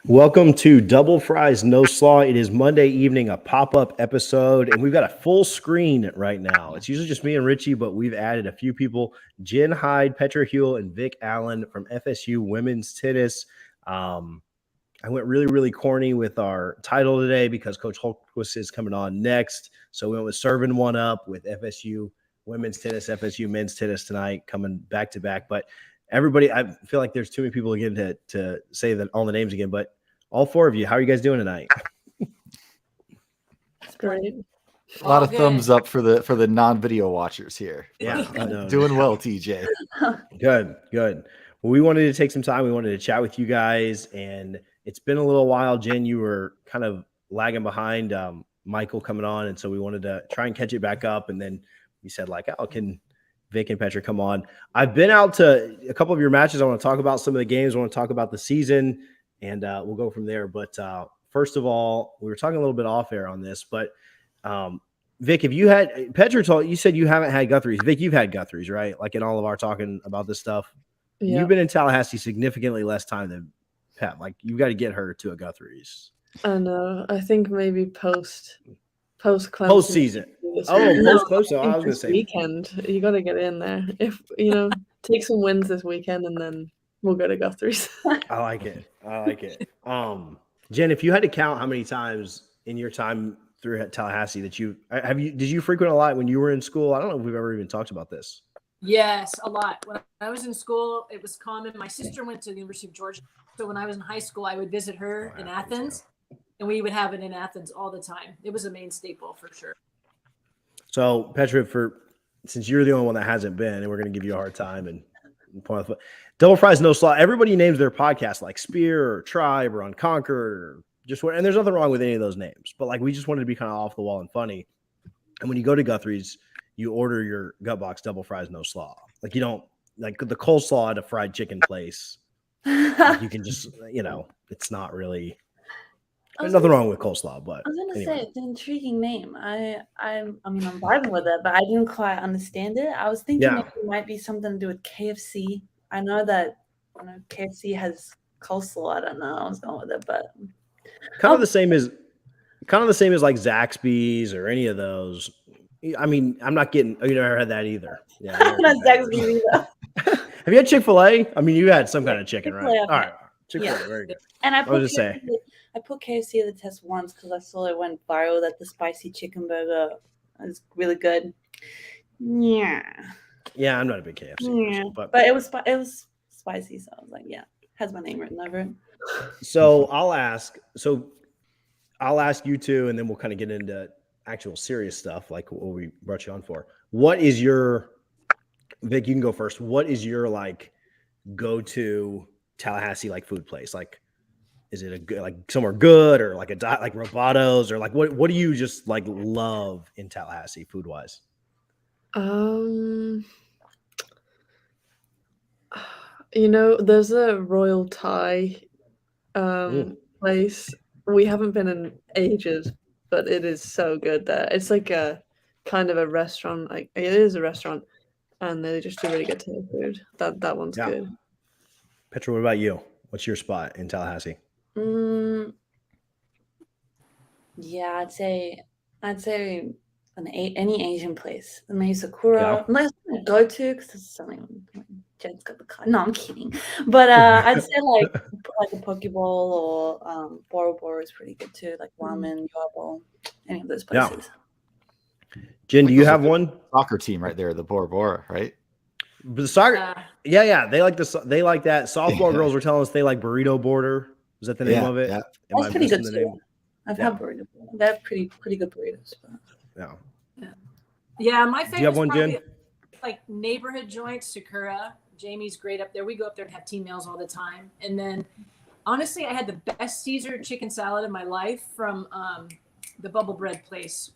Welcome to Double Fries No Slaw. It is Monday evening, a pop-up episode, and we've got a full screen right now. It's usually just me and Richie, but we've added a few people: Jen Hyde, Petra Huell, and Vic Allen from FSU Women's Tennis. I went really corny with our title today because Coach Hultquist is coming on next. So we went with serving one up with FSU Women's Tennis, FSU Men's Tennis tonight, coming back to back. But everybody, I feel like there's too many people again to say that all the names again, but all four of you, how are you guys doing tonight? That's great. A lot of thumbs up for the non-video watchers here. Yeah, doing well, TJ. Good. Well, we wanted to take some time. We wanted to chat with you guys, and it's been a little while. Jen, you were kind of lagging behind Michael coming on, and so we wanted to try and catch it back up. And then we said, like, oh, can Vic and Petra come on? I've been out to a couple of your matches. I want to talk about some of the games. I want to talk about the season. And we'll go from there. But first of all, we were talking a little bit off air on this. But Vic, if you had Petra you said you haven't had Guthries. Vic, you've had Guthries, right? Like in all of our talking about this stuff. Yeah. You've been in Tallahassee significantly less time than Pep. Like you got to get her to a Guthries. I know. I think maybe post season. Post. So I was going to say weekend. You got to get in there. If take some wins this weekend, and then we'll go to Guthrie's. I like it. Jen, if you had to count how many times in your time through Tallahassee that did you frequent a lot when you were in school? I don't know if we've ever even talked about this. Yes, a lot. When I was in school, it was common. My sister went to the University of Georgia. So when I was in high school, I would visit her in Athens, and we would have it in Athens all the time. It was a main staple for sure. So Petra, since you're the only one that hasn't been, and we're going to give you a hard time and point out Double Fries No Slaw. Everybody names their podcast like Spear or Tribe or Unconquered or just what, and there's nothing wrong with any of those names. But like we just wanted to be kind of off the wall and funny. And when you go to Guthrie's, you order your gut box Double Fries No Slaw. Like you don't like the coleslaw at a fried chicken place. Like you can just it's not really. There's nothing wrong with coleslaw, but I was gonna say it's an intriguing name. I mean I'm vibing with it, but I didn't quite understand it. I was thinking maybe it might be something to do with KFC. I know that KFC has coleslaw. I don't know. I was going with it, but kind of the same as like Zaxby's or any of those. I mean, I'm not getting. You never had that either. Yeah, not Zaxby's either. Have you had Chick-fil-A? I mean, you had some kind of chicken, right? All right, Chick-fil-A, very good. And I put KFC at the test once because I saw it went viral that the spicy chicken burger is really good. Yeah, I'm not a big KFC person, but it was spicy, so I was like, yeah, has my name written over it. So I'll ask you two, and then we'll kind of get into actual serious stuff like what we brought you on for. What is your Vic? You can go first. What is your like go-to Tallahassee like food place? Like, is it a good like somewhere good or like like Robato's or like what do you just like love in Tallahassee food wise? There's a Royal Thai place. We haven't been in ages, but it is so good there. It's like a kind of a restaurant. Like it is a restaurant, and they just do really good Thai food. That one's good. Petra, what about you? What's your spot in Tallahassee? Yeah, I'd say any Asian place. Maybe Sakura. Unless I go to because it's something Jen's got the car. No, I'm kidding. But I'd say like a poke bowl or Boro Boro is pretty good too. Like ramen, bowl, any of those places. Yeah. Jen, do you have one? Soccer team right there, the Bora Bora, right? But the soccer, yeah, they like that. Softball girls were telling us they like Burrito Border. Is that the name of it? Yeah, that's pretty good too. I've had burrito. They're pretty good burritos. But... Yeah. My favorite. Do you have one, Jen? Like neighborhood joints, Sakura. Jamie's great up there. We go up there and have team meals all the time. And then, honestly, I had the best Caesar chicken salad of my life from the Bubble Bread place,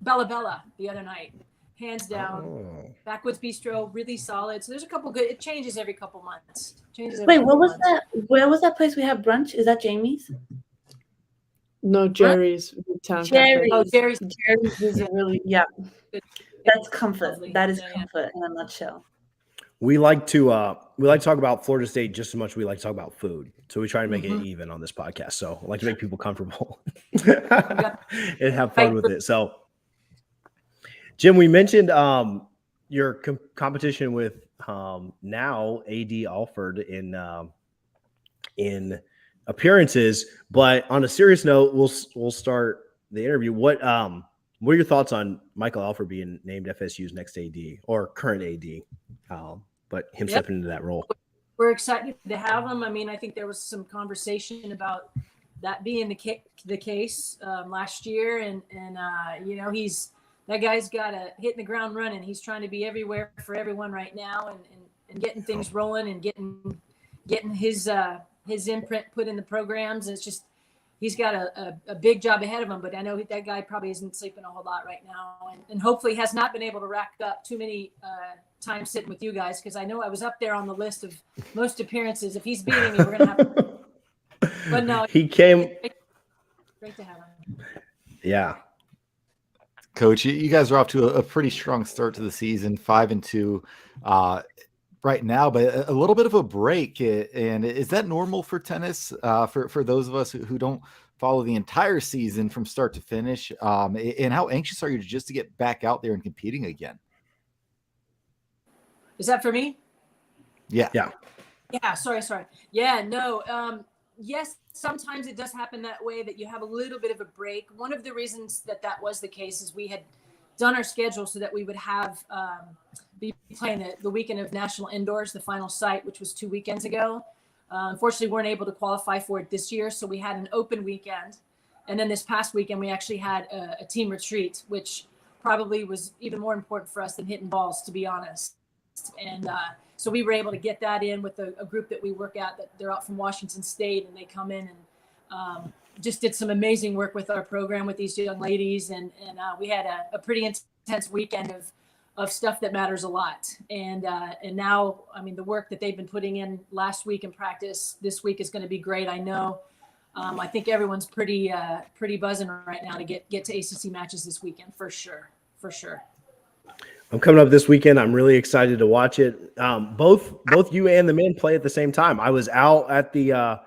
Bella Bella, the other night. Hands down. Backwoods Bistro, really solid. So there's a couple good. It changes every couple months. Wait, what was that? Where was that place we had brunch? Is that Jamie's? No, Jerry's. Jerry's. Oh, Jerry's is a really That's comfort. That is comfort in a nutshell. We like to talk about Florida State just as much as we like to talk about food. So we try to make it even on this podcast. So I like to make people comfortable and have fun with it. So, Jim, we mentioned your competition with now AD Alford in appearances. But on a serious note, we'll start the interview. What are your thoughts on Michael Alford being named FSU's next AD or current AD? But him stepping into that role. We're excited to have him. I mean, I think there was some conversation about that being the case last year, and you know, that guy's got to hit the ground running. He's trying to be everywhere for everyone right now, and getting things rolling and getting his imprint put in the programs. And it's just he's got a big job ahead of him. But I know that guy probably isn't sleeping a whole lot right now, and hopefully has not been able to rack up too many time sitting with you guys, because I know I was up there on the list of most appearances. If he's beating me, we're gonna have to. But no, he came. Great to have him. Yeah, Coach, you guys are off to a pretty strong start to the season, 5-2 right now, but a little bit of a break. And is that normal for tennis? For those of us who don't follow the entire season from start to finish, and how anxious are you just to get back out there and competing again? Is that for me? Yeah. Sorry. Yeah, no. Yes, sometimes it does happen that way, that you have a little bit of a break. One of the reasons that was the case is we had done our schedule so that we would have be playing the weekend of National Indoors, the final site, which was 2 weekends ago. Unfortunately, weren't able to qualify for it this year, so we had an open weekend. And then this past weekend, we actually had a team retreat, which probably was even more important for us than hitting balls, to be honest. And so we were able to get that in with a group that we work at, that they're out from Washington State, and they come in and just did some amazing work with our program with these young ladies. And we had a pretty intense weekend of stuff that matters a lot. And now, I mean, the work that they've been putting in last week in practice this week is going to be great. I know. I think everyone's pretty buzzing right now to get to ACC matches this weekend for sure. I'm coming up this weekend. I'm really excited to watch it. Both you and the men play at the same time. I was out at the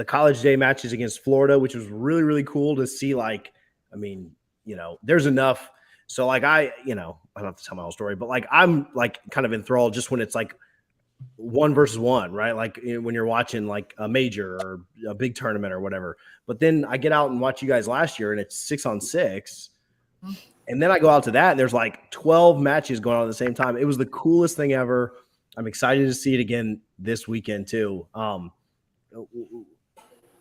college day matches against Florida, which was really, really cool to see. Like, I mean, you know, there's enough. So like I don't have to tell my whole story, but like I'm like kind of enthralled just when it's like 1 versus 1, right? Like when you're watching like a major or a big tournament or whatever. But then I get out and watch you guys last year, and it's 6-on-6. And then I go out to that, and there's like 12 matches going on at the same time. It was the coolest thing ever. I'm excited to see it again this weekend too.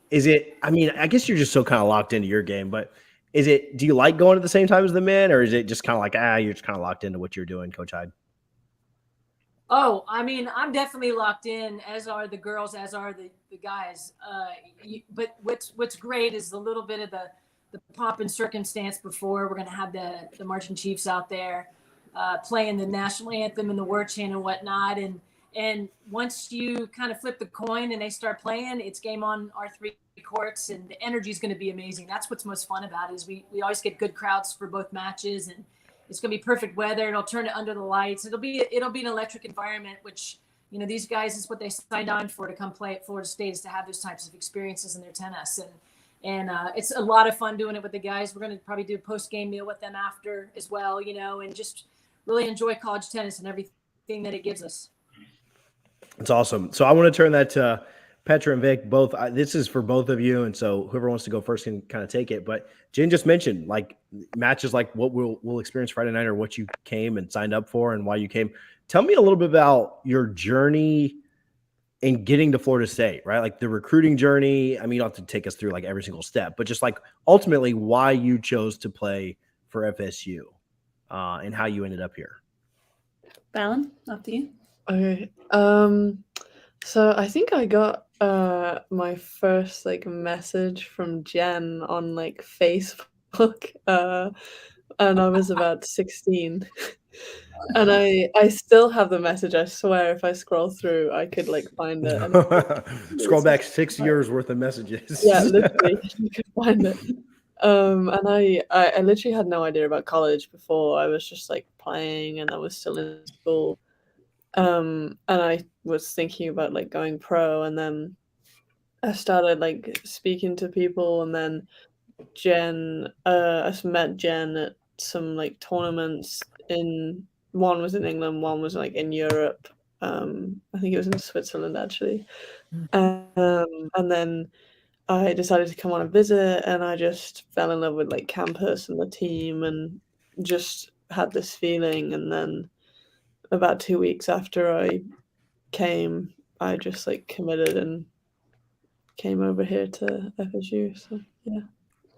Is it, I mean, I guess you're just so kind of locked into your game, but do you like going at the same time as the men, or is it just kind of like, you're just kind of locked into what you're doing, Coach Hyde? Oh, I mean, I'm definitely locked in, as are the girls, as are the guys. But what's great is a little bit of the pomp and circumstance before. We're going to have the Marching Chiefs out there playing the national anthem and the word chant and whatnot. And once you kind of flip the coin and they start playing, it's game on our 3 courts, and the energy is going to be amazing. That's what's most fun about it, is we always get good crowds for both matches, and it's going to be perfect weather. It'll turn it under the lights. It'll be an electric environment, which, you know, these guys is what they signed on for to come play at Florida State, is to have those types of experiences in their tennis. And it's a lot of fun doing it with the guys. We're going to probably do a post-game meal with them after as well, you know, and just really enjoy college tennis and everything that it gives us. It's awesome. So I want to turn that to Petra and Vic. Both. This is for both of you, and so whoever wants to go first can kind of take it. But Jen just mentioned like matches like what we'll experience Friday night, or what you came and signed up for and why you came. Tell me a little bit about your journey in getting to Florida State, right? Like the recruiting journey. I mean, you don't have to take us through like every single step, but just like ultimately why you chose to play for FSU and how you ended up here. Bowden, after you. Okay. So I think I got my first like message from Jen on like Facebook, and I was about 16. And I still have the message. I swear, if I scroll through, I could like find it. And Scroll back 6 years worth of messages. Yeah, literally, you could find it. And I literally had no idea about college before. I was just like playing, and I was still in school. And I was thinking about like going pro, and then I started like speaking to people, and then I met Jen at some like tournaments one was in England, one was like in Europe. I think it was in Switzerland actually. And then I decided to come on a visit, and I just fell in love with like campus and the team, and just had this feeling. And then about 2 weeks after I came, I just like committed and came over here to FSU. So yeah.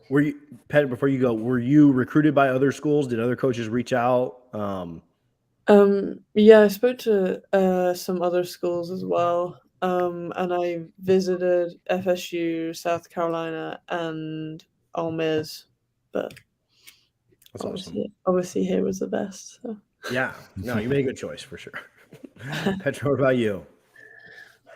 Were you, Pet, before you go, were you recruited by other schools? Did other coaches reach out? Yeah, I spoke to some other schools as well. And I visited FSU, South Carolina, and Ole Miss, but That's awesome. obviously here was the best. So. Yeah, no, you made a good choice for sure. Petra, what about you?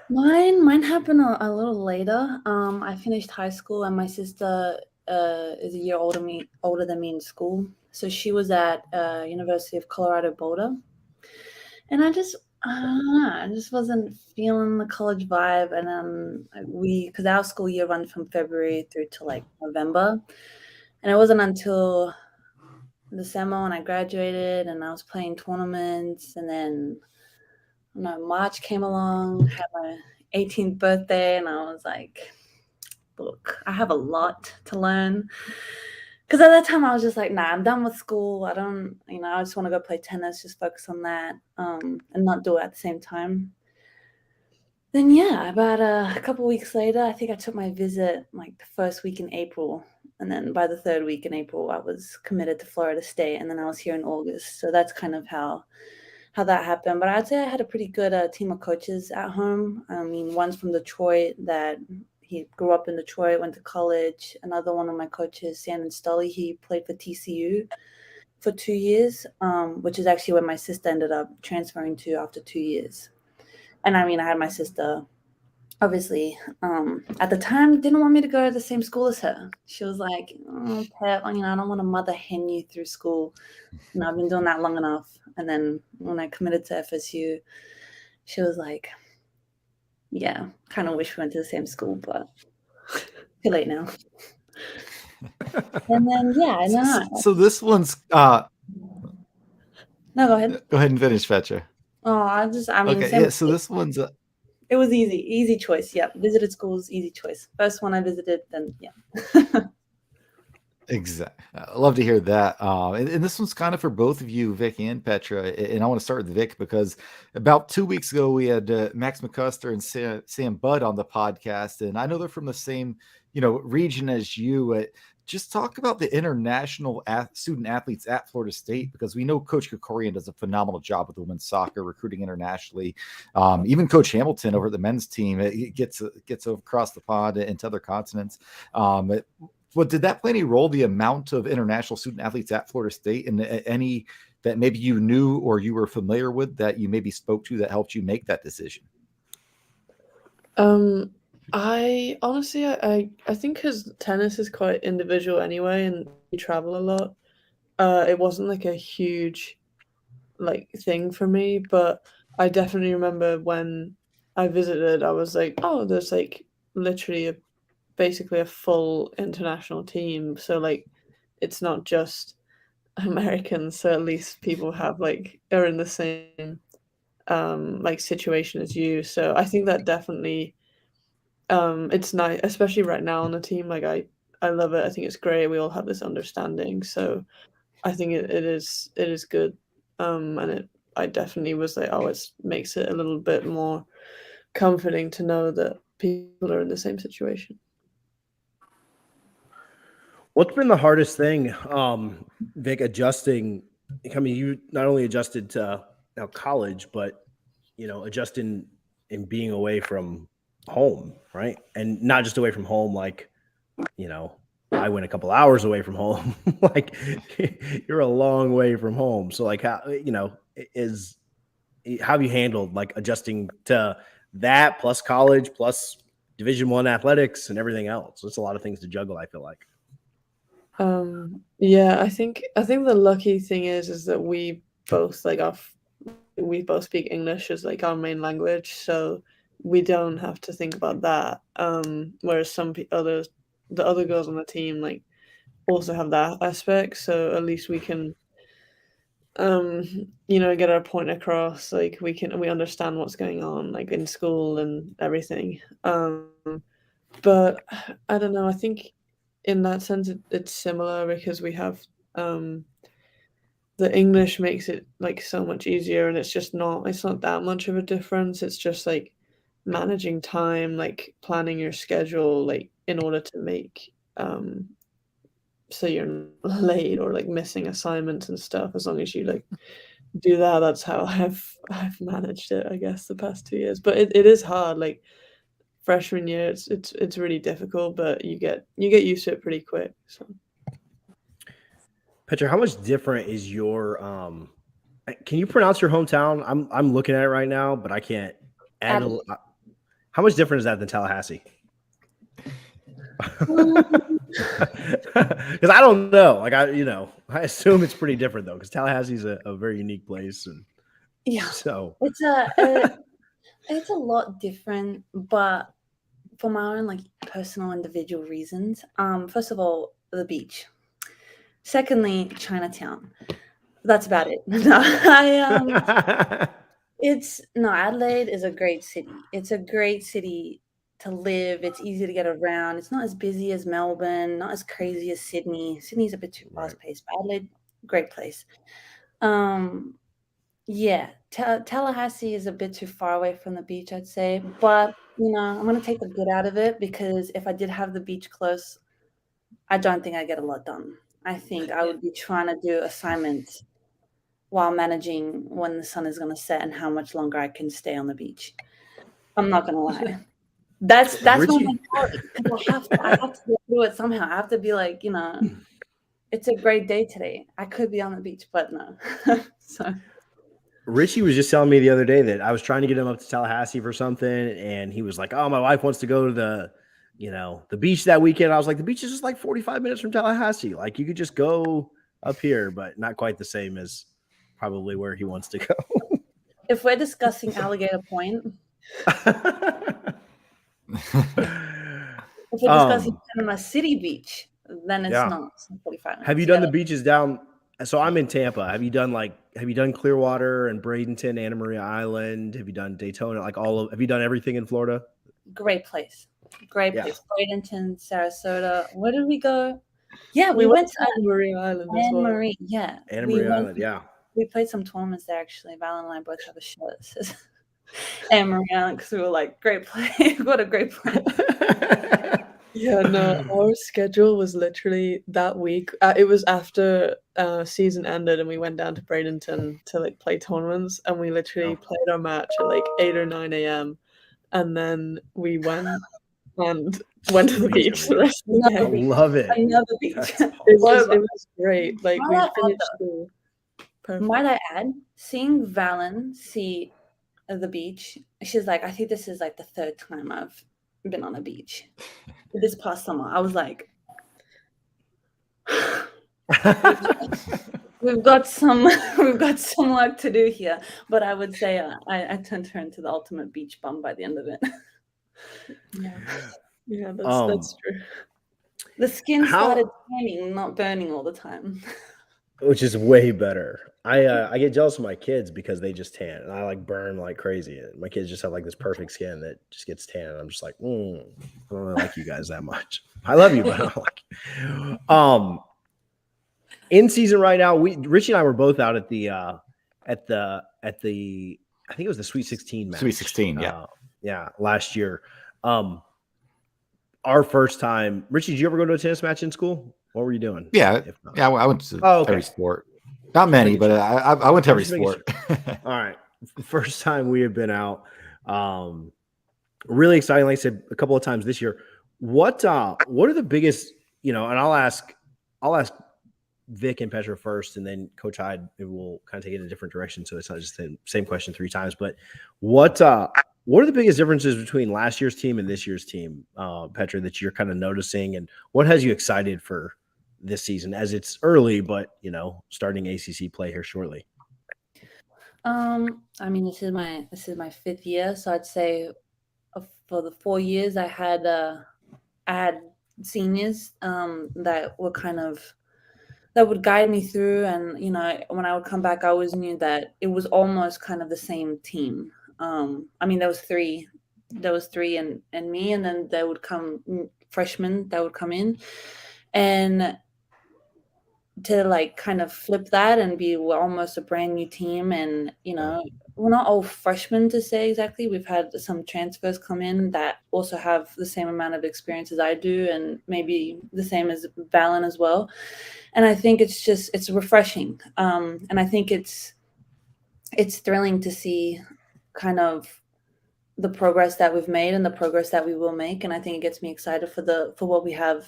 Mine happened a little later. I finished high school, and my sister is a year older than me in school. So she was at University of Colorado Boulder, and I just wasn't feeling the college vibe. And because our school year runs from February through to like November, and it wasn't until December when I graduated and I was playing tournaments, and then March came along, had my 18th birthday, and I was like, look, I have a lot to learn. Because at that time I was just like, nah, I'm done with school. I don't, I just want to go play tennis, just focus on that, and not do it at the same time. Then yeah, about a couple weeks later, I think I took my visit like the first week in April. And then by the third week in April, I was committed to Florida State, and then I was here in August. So that's kind of how that happened. But I'd say I had a pretty good team of coaches at home. I mean, one's from Detroit that he grew up in Detroit, went to college. Another one of my coaches, Sandon Stully, he played for TCU for 2 years, which is actually where my sister ended up transferring to after 2 years. And I mean, I had my sister, obviously, at the time, didn't want me to go to the same school as her. She was like, oh, Pet, I don't want to mother hen you through school. I've been doing that long enough. And then when I committed to FSU, she was like, yeah, kind of wish we went to the same school, but too late now. And then, yeah. So this one's... No, go ahead. Go ahead and finish, Petra. Oh, okay, yeah, so this one's... It was easy choice. Yeah, visited schools, easy choice. First one I visited, then yeah. Exactly. I love to hear that. And this one's kind of for both of you, Vic and Petra. And I want to start with Vic because about 2 weeks ago, we had Max McCuster and Sam Budd on the podcast. And I know they're from the same, region as you. Just talk about the international student athletes at Florida State, because we know Coach Krikorian does a phenomenal job with women's soccer, recruiting internationally. Even Coach Hamilton over at the men's team, it gets across the pond into other continents. But did that play any role, the amount of international student athletes at Florida State, and any that maybe you knew or you were familiar with that you maybe spoke to that helped you make that decision? I honestly, I think because tennis is quite individual anyway, and you travel a lot. It wasn't like a huge thing for me, but I definitely remember when I visited, I was like, oh, there's like literally basically a full international team. So it's not just Americans. So at least people have are in the same situation as you. So I think that definitely it's nice, especially right now on the team. I love it. I think it's great. We all have this understanding. So I think it is good. And I definitely was like, oh, it makes it a little bit more comforting to know that people are in the same situation. What's been the hardest thing, Vic, adjusting? I mean, you not only adjusted to college, but adjusting and being away from home, right? And not just away from home, I went a couple hours away from home. You're a long way from home. So how have you handled adjusting to that, plus college, plus Division I athletics and everything else? It's a lot of things to juggle, I feel like. Yeah, I think the lucky thing is that we both we both speak English as our main language, so we don't have to think about that. Whereas the other girls on the team like also have that aspect, so at least we can get our point across. Like we understand what's going on like in school and everything. But I don't know, I think in that sense it's similar because we have the English makes it like so much easier, and it's not that much of a difference. It's just like managing time, like planning your schedule, like in order to make so you're not late or like missing assignments and stuff. As long as you like do that, that's how I've managed it, I guess, the past 2 years. But it is hard. Like freshman year, it's really difficult, but you get used to it pretty quick. So Petra, how much different is your can you pronounce your hometown? I'm looking at it right now, but I can't add Adelaide. how much different is that than Tallahassee? Because I don't know. Like I assume it's pretty different though, because Tallahassee's a very unique place, and Yeah, so it's a lot different, but for my own like personal individual reasons. First of all, the beach. Secondly, Chinatown. That's about it. No, Adelaide is a great city. It's a great city to live. It's easy to get around. It's not as busy as Melbourne, not as crazy as Sydney. Sydney's a bit too fast paced, but Adelaide, great place. Yeah, Tallahassee is a bit too far away from the beach, I'd say. But I'm gonna take the good out of it, because if I did have the beach close, I don't think I'd get a lot done. I think I would be trying to do assignments while managing when the sun is going to set and how much longer I can stay on the beach. I'm not going to lie. That's my Richie. mentality, because I have to get through it somehow. I have to be like, it's a great day today. I could be on the beach, but no. So Richie was just telling me the other day that I was trying to get him up to Tallahassee for something, and he was like, "Oh, my wife wants to go to the beach that weekend." I was like, "The beach is just like 45 minutes from Tallahassee. Like you could just go up here, but not quite the same as probably where he wants to go." if we're discussing Alligator Point, if we're discussing Panama City Beach, then it's not 45 minutes. Have you done the beaches down? So I'm in Tampa. Have you done Clearwater and Bradenton, Anna Maria Island? Have you done Daytona? Have you done everything in Florida? Great place. Place. Bradenton, Sarasota. Where did we go? Yeah, we went to Anna Maria Island as well. Anna Maria, yeah. Anna Maria Island, yeah. We played some tournaments there, actually. Val and I both have a shirt that says Anna Maria Island, because we were like, great play. What a great play. Yeah, no, our schedule was literally that week. It was after season ended, and we went down to Bradenton to like play tournaments, and we literally played our match at like 8 or 9 a.m. and then we went to the beach the rest of the day. I love it. Another beach. It was great. Like we finished school. Perfect. Might I add, seeing Valen see the beach, she's like, I think this is like the third time I've been on a beach this past summer. I was like, we've got some work to do here. But I would say I turned her into the ultimate beach bum by the end of it. Yeah, that's true. The skin started tanning, not burning all the time, which is way better. I get jealous of my kids because they just tan, and I like burn like crazy. My kids just have like this perfect skin that just gets tan, and I'm just like, I don't really like you guys that much. I love you, but I don't like you. In season right now, Richie and I were both out at the I think it was the Sweet 16 match. Sweet 16, yeah, last year. Our first time. Richie, did you ever go to a tennis match in school? What were you doing? Yeah, I went to every sport. Not many, but I went to every sport. All right. First time we have been out. Really exciting. Like I said a couple of times this year. What are the biggest, and I'll ask Vic and Petra first, and then Coach Hyde, will kind of take it in a different direction. So it's not just the same question 3 times, but what are the biggest differences between last year's team and this year's team, Petra, that you're kind of noticing, and what has you excited for this season, as it's early, but starting ACC play here shortly? I mean, this is my 5th year, so I'd say for the 4 years, I had seniors that were kind of that would guide me through, and when I would come back, I always knew that it was almost kind of the same team. I mean, there was three and me, and then there would come freshmen that would come in, and to like kind of flip that and be almost a brand new team. And we're not all freshmen to say exactly. We've had some transfers come in that also have the same amount of experience as I do, and maybe the same as Valen as well. And I think it's refreshing, and I think it's thrilling to see kind of the progress that we've made and the progress that we will make. And I think it gets me excited for what we have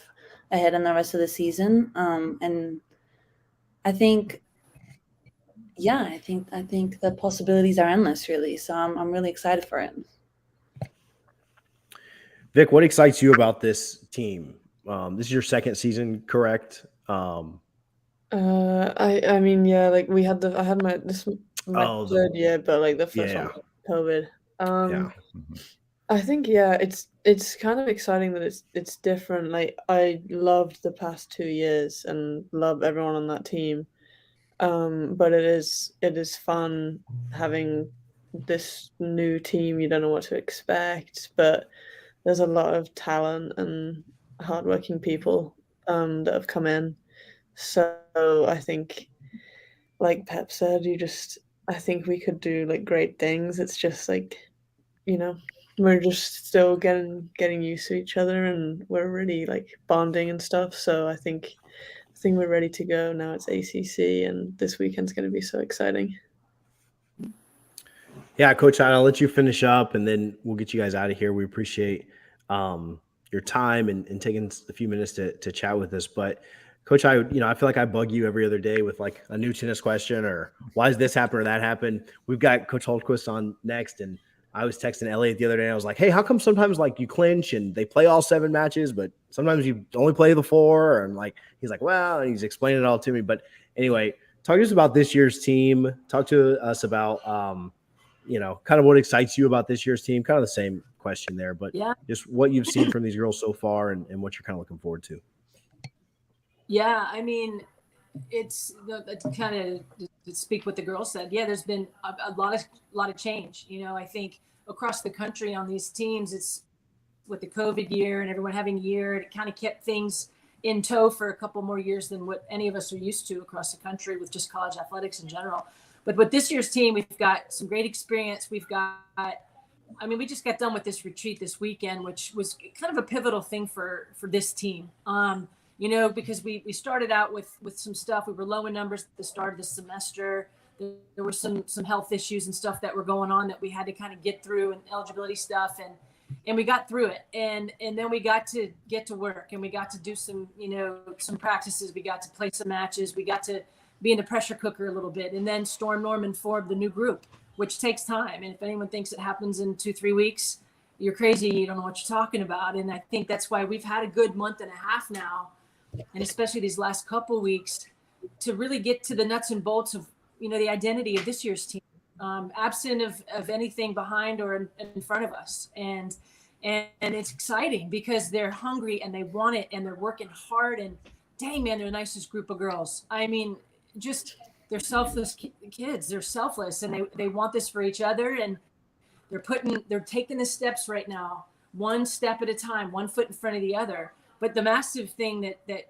ahead in the rest of the season. And I think the possibilities are endless, really. So I'm really excited for it. Vic, what excites you about this team? This is your second season, correct? I mean, yeah, like I had my third year, but like the first one was COVID. I think it's kind of exciting that it's different. Like I loved the past 2 years and love everyone on that team. But it is fun having this new team. You don't know what to expect, but there's a lot of talent and hardworking people that have come in. So I think, like Pep said, I think we could do like great things. It's just like, we're just still getting used to each other, and we're really like bonding and stuff. So I think we're ready to go now. It's ACC, and this weekend's going to be so exciting. Yeah, Coach Hyde, I'll let you finish up, and then we'll get you guys out of here. We appreciate your time and taking a few minutes to chat with us. But Coach Hyde, I feel like I bug you every other day with like a new tennis question or why does this happen or that happen? We've got Coach Hultquist on next, and I was texting Elliot the other day. And I was like, hey, how come sometimes like you clinch and they play all 7 matches, but sometimes you only play the 4? And like, he's like, well, and he's explaining it all to me. But anyway, talk to us about this year's team. Talk to us about, kind of what excites you about this year's team. Kind of the same question there, but just what you've seen from these girls so far and what you're kind of looking forward to. Yeah, I mean, it's kind of to speak what the girls said. Yeah, there's been a lot of change. I think across the country on these teams, it's with the COVID year and everyone having a year, it kind of kept things in tow for a couple more years than what any of us are used to across the country with just college athletics in general. But with this year's team, we've got some great experience. We just got done with this retreat this weekend, which was kind of a pivotal thing for this team. Because we started out with some stuff. We were low in numbers at the start of the semester. There were some health issues and stuff that were going on that we had to kind of get through, and eligibility stuff, and we got through it. And then we got to get to work, and we got to do some practices. We got to play some matches. We got to be in the pressure cooker a little bit, and then Storm Norman formed the new group, which takes time. And if anyone thinks it happens in 2-3 weeks, you're crazy. You don't know what you're talking about. And I think that's why we've had a good month and a half now, and especially these last couple weeks, to really get to the nuts and bolts of, the identity of this year's team, absent of anything behind or in front of us. And it's exciting because they're hungry and they want it and they're working hard, and dang, man, they're the nicest group of girls. I mean, just they're selfless kids. They're selfless, and they want this for each other, and they're taking the steps right now, one step at a time, one foot in front of the other. But the massive thing that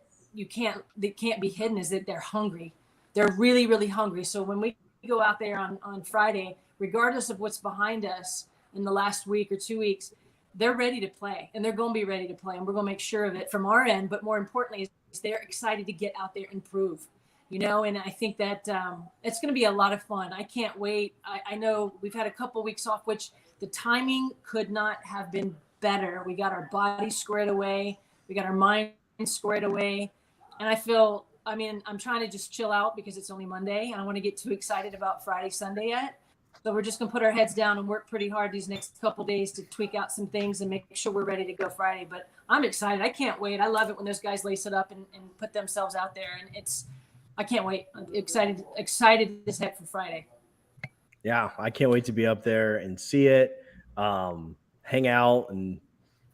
can't be hidden is that they're hungry. They're really, really hungry. So when we go out there on Friday, regardless of what's behind us in the last week or 2 weeks, they're ready to play, and they're going to be ready to play, and we're going to make sure of it from our end. But more importantly, is they're excited to get out there and prove, and I think that it's going to be a lot of fun. I can't wait. I know we've had a couple weeks off, which the timing could not have been better. We got our bodies squared away. We got our mind squared away. And I'm trying to just chill out because it's only Monday. I don't want to get too excited about Friday, Sunday yet. So we're just going to put our heads down and work pretty hard these next couple of days to tweak out some things and make sure we're ready to go Friday. But I'm excited. I can't wait. I love it when those guys lace it up and put themselves out there. And I can't wait. I'm excited as heck for Friday. Yeah, I can't wait to be up there and see it. hang out and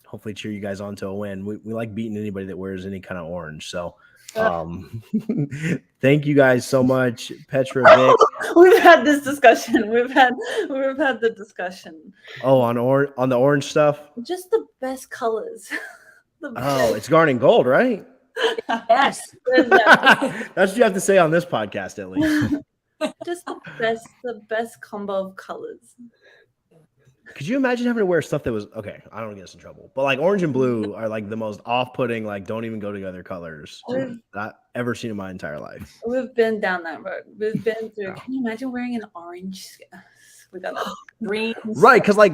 hopefully cheer you guys on to a win. We like beating anybody that wears any kind of orange. So thank you guys so much, Petra, Vic. We've had this discussion. We've had the discussion. Oh, on the orange stuff. Just the best colors. It's garnet and gold, right? Yes. That's what you have to say on this podcast, at least. Just the best combo of colors. Could you imagine having to wear stuff that was okay? I don't want to get us in trouble, but like orange and blue are like the most off-putting, like don't even go together colors I've ever seen in my entire life. We've been down that road. We've been through. Can you imagine wearing an orange? We got green, right? Because like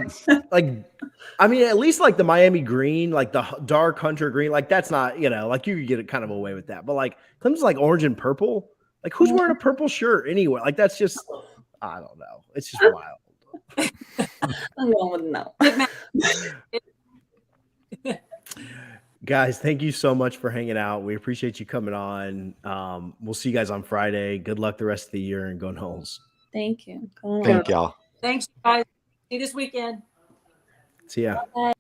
I mean, at least like the Miami green, like the dark hunter green, like that's not like you could get it kind of away with that. But like comes like orange and purple, like who's wearing a purple shirt anyway? Like that's just I don't know. It's just wild. I'm going with no. Guys, thank you so much for hanging out. We appreciate you coming on. We'll see you guys on Friday. Good luck the rest of the year and go Noles. Thank you. Thank y'all. Thanks, guys. See you this weekend. See ya. Bye.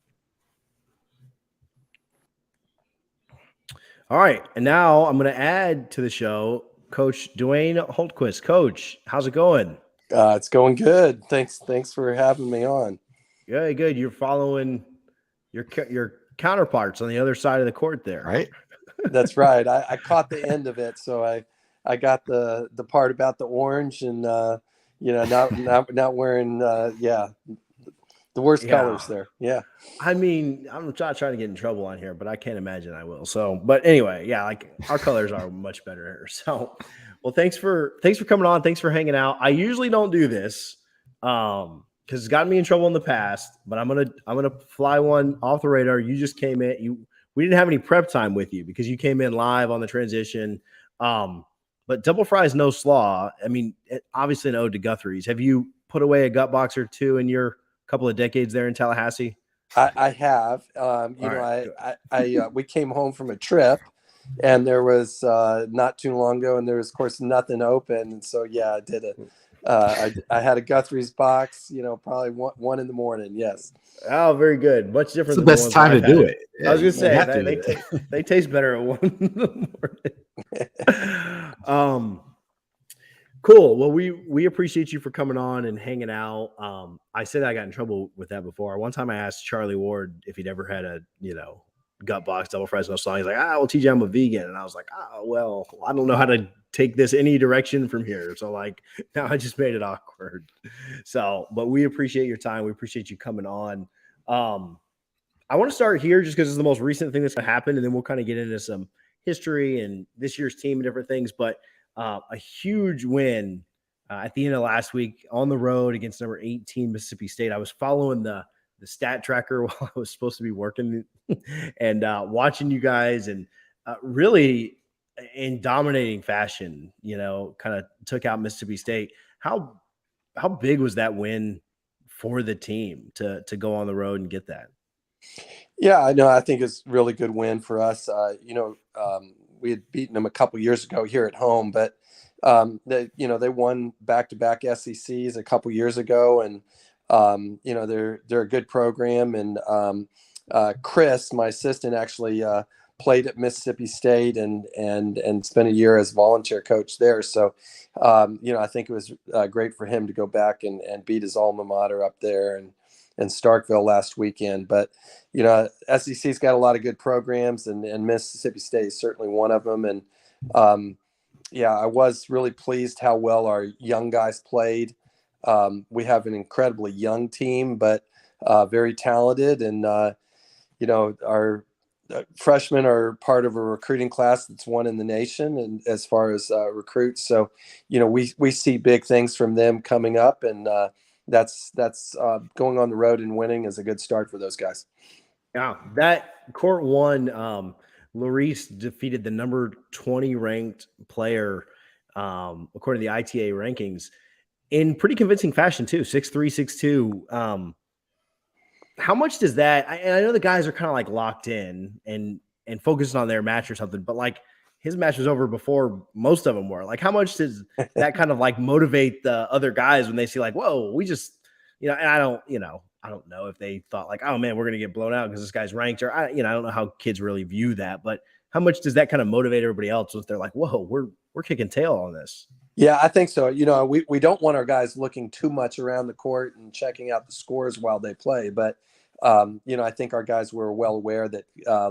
All right. And now I'm going to add to the show Coach Dwayne Hultquist. Coach, how's it going? It's going good. Thanks for having me on. Yeah, good. You're following your counterparts on the other side of the court there. Right. That's right. I caught the end of it. So I got the part about the orange and, not wearing, the worst colors there. Yeah. I mean, I'm not trying to get in trouble on here, but I can't imagine I will. So, but anyway, yeah, like our colors are much better here. So, well, thanks for coming on. Thanks for hanging out. I usually don't do this because it's gotten me in trouble in the past, but I'm gonna fly one off the radar. You just came in. We didn't have any prep time with you because you came in live on the transition. But double fries, no slaw. I mean, obviously an ode to Guthrie's. Have you put away a gut box or two in your couple of decades there in Tallahassee? I have. We came home from a trip. And there was not too long ago, and there was, of course, nothing open. And so, yeah, I did it. I had a Guthrie's box, probably one in the morning. Yes. Oh, very good. Much different. It's the best time to do it. I was going to say they taste better at 1 in the morning. Cool. Well, we appreciate you for coming on and hanging out. I said I got in trouble with that before. One time I asked Charlie Ward if he'd ever had a gut box, double fries, no slaw. He's like, well, TJ, I'm a vegan. And I was like, well, I don't know how to take this any direction from here. So like now I just made it awkward. So, but we appreciate your time. We appreciate you coming on. I want to start here just because it's the most recent thing that's happened. And then we'll kind of get into some history and this year's team and different things. But a huge win at the end of last week on the road against number 18 Mississippi State. I was following the stat tracker while I was supposed to be working and watching you guys and really in dominating fashion, kind of took out Mississippi State. How big was that win for the team to go on the road and get that? Yeah, I know. I think it's a really good win for us. We had beaten them a couple years ago here at home, but they won back-to-back SECs a couple years ago, and they're a good program. And Chris, my assistant, actually played at Mississippi State and spent a year as volunteer coach there. So, I think it was great for him to go back and beat his alma mater up there in Starkville last weekend. But, SEC's got a lot of good programs, and Mississippi State is certainly one of them. And, I was really pleased how well our young guys played. We have an incredibly young team, but very talented. And, our freshmen are part of a recruiting class that's one in the nation, and as far as recruits. So, we see big things from them coming up, and that's going on the road and winning is a good start for those guys. Yeah, that court one, Larice defeated the number 20 ranked player, according to the ITA rankings, in pretty convincing fashion too, 6'3", 6'2". How much does that? I know the guys are kind of like locked in and focused on their match or something, but like his match was over before most of them were. Like, how much does that kind of like motivate the other guys when they see like, whoa, we just, and I I don't know if they thought like, oh man, we're going to get blown out because this guy's ranked, or I don't know how kids really view that, but how much does that kind of motivate everybody else if they're like, whoa, we're kicking tail on this? Yeah, I think so. We don't want our guys looking too much around the court and checking out the scores while they play. But, I think our guys were well aware that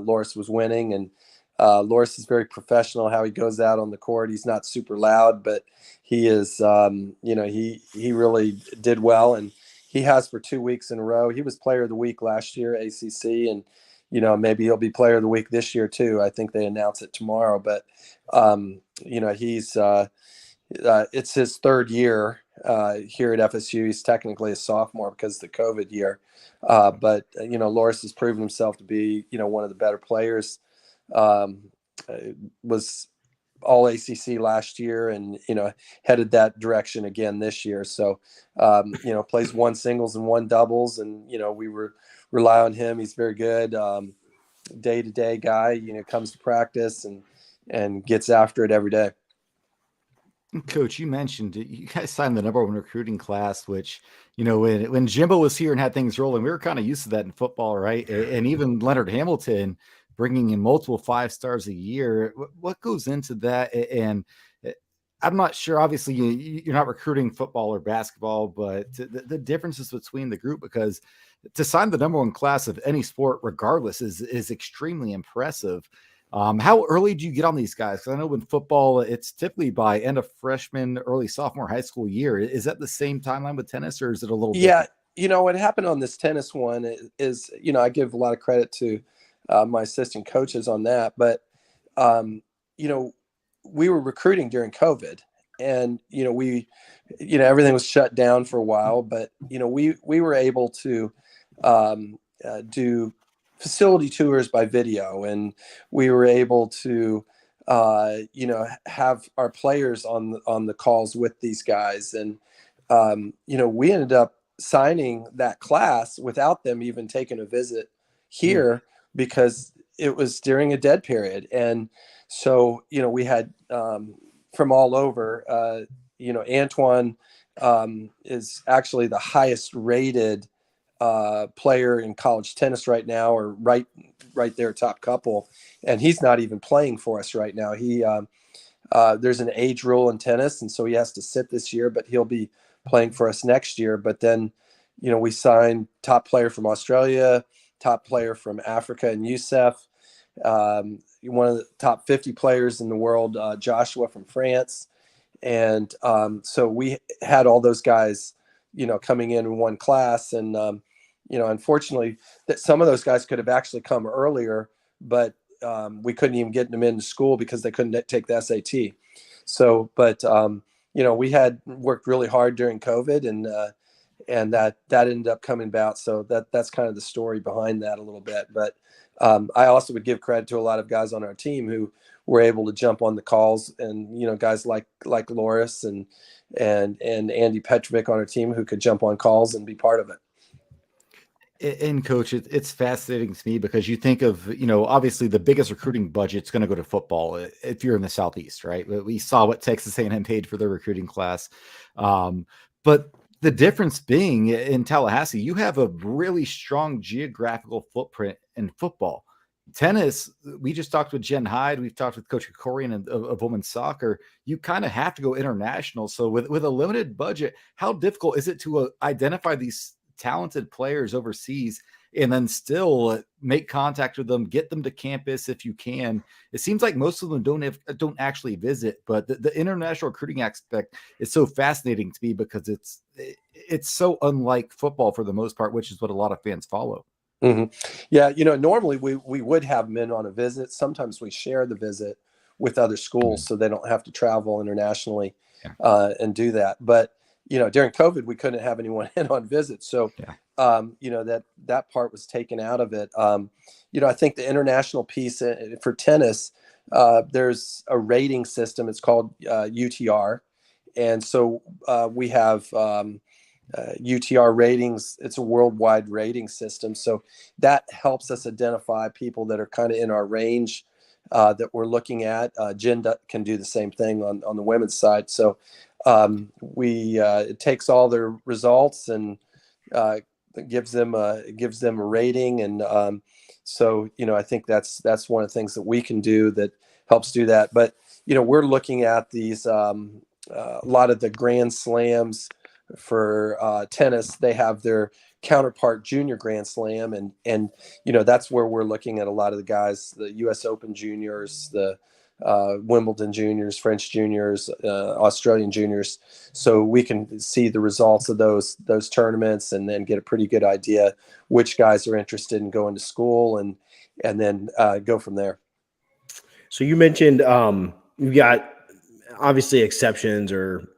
Loris was winning. And Loris is very professional how he goes out on the court. He's not super loud, but he is, he really did well. And he has for 2 weeks in a row. He was player of the week last year, ACC. And, maybe he'll be player of the week this year too. I think they announce it tomorrow. But, he's it's his third year here at FSU. He's technically a sophomore because of the COVID year. But Loris has proven himself to be, one of the better players. Was all ACC last year and, headed that direction again this year. So, plays 1 singles and 1 doubles. And, we rely on him. He's very good. Day-to-day guy, comes to practice and gets after it every day. Coach, you mentioned you guys signed the #1 recruiting class, which, when Jimbo was here and had things rolling, we were kind of used to that in football, right? And even Leonard Hamilton bringing in multiple 5 stars a year. What goes into that? And I'm not sure, obviously you're not recruiting football or basketball, but the differences between the group, because to sign the #1 class of any sport, regardless, is extremely impressive. How early do you get on these guys? Because I know in football, it's typically by end of freshman, early sophomore high school year. Is that the same timeline with tennis, or is it a little different? Yeah, what happened on this tennis one is, I give a lot of credit to my assistant coaches on that. But, we were recruiting during COVID and, everything was shut down for a while. But, we were able to do facility tours by video, and we were able to have our players on the calls with these guys. And we ended up signing that class without them even taking a visit here because it was during a dead period. And so we had from all over. Antoine is actually the highest rated player in college tennis right now, or right there, top couple, and he's not even playing for us right now. He there's an age rule in tennis, and so he has to sit this year, but he'll be playing for us next year. But then we signed top player from Australia, top player from Africa, and Youssef, one of the top 50 players in the world, Joshua from France. And so we had all those guys coming in one class. And unfortunately, that some of those guys could have actually come earlier, but we couldn't even get them into school because they couldn't take the SAT. So, but we had worked really hard during COVID, and that ended up coming about. So that's kind of the story behind that a little bit. But I also would give credit to a lot of guys on our team who were able to jump on the calls, and guys like Loris and Andy Petrovic on our team who could jump on calls and be part of it. And Coach, it's fascinating to me because you think of, obviously the biggest recruiting budget's going to go to football if you're in the Southeast, right? We saw what Texas A&M paid for their recruiting class. But the difference being in Tallahassee, you have a really strong geographical footprint in football. Tennis, we just talked with Jen Hyde. We've talked with Coach Korian of women's soccer. You kind of have to go international. So with a limited budget, how difficult is it to identify these talented players overseas and then still make contact with them, get them to campus if you can? It seems like most of them don't actually visit, but the international recruiting aspect is so fascinating to me because it's so unlike football for the most part, which is what a lot of fans follow. Mm-hmm. Yeah, normally we would have men on a visit. Sometimes we share the visit with other schools so they don't have to travel internationally and do that. But during COVID, we couldn't have anyone in on visits. So, that part was taken out of it. I think the international piece for tennis, there's a rating system. It's called UTR. And so we have UTR ratings. It's a worldwide rating system. So that helps us identify people that are kind of in our range that we're looking at. Jen can do the same thing on the women's side. So it takes all their results and gives them a rating, and so I think that's one of the things that we can do that helps do that. But we're looking at these a lot of the Grand Slams for tennis. They have their counterpart Junior Grand Slam, and that's where we're looking at a lot of the guys, the U.S. Open juniors, the Wimbledon juniors, French juniors, Australian juniors, so we can see the results of those tournaments and then get a pretty good idea which guys are interested in going to school, and then go from there. So you mentioned you've got obviously exceptions or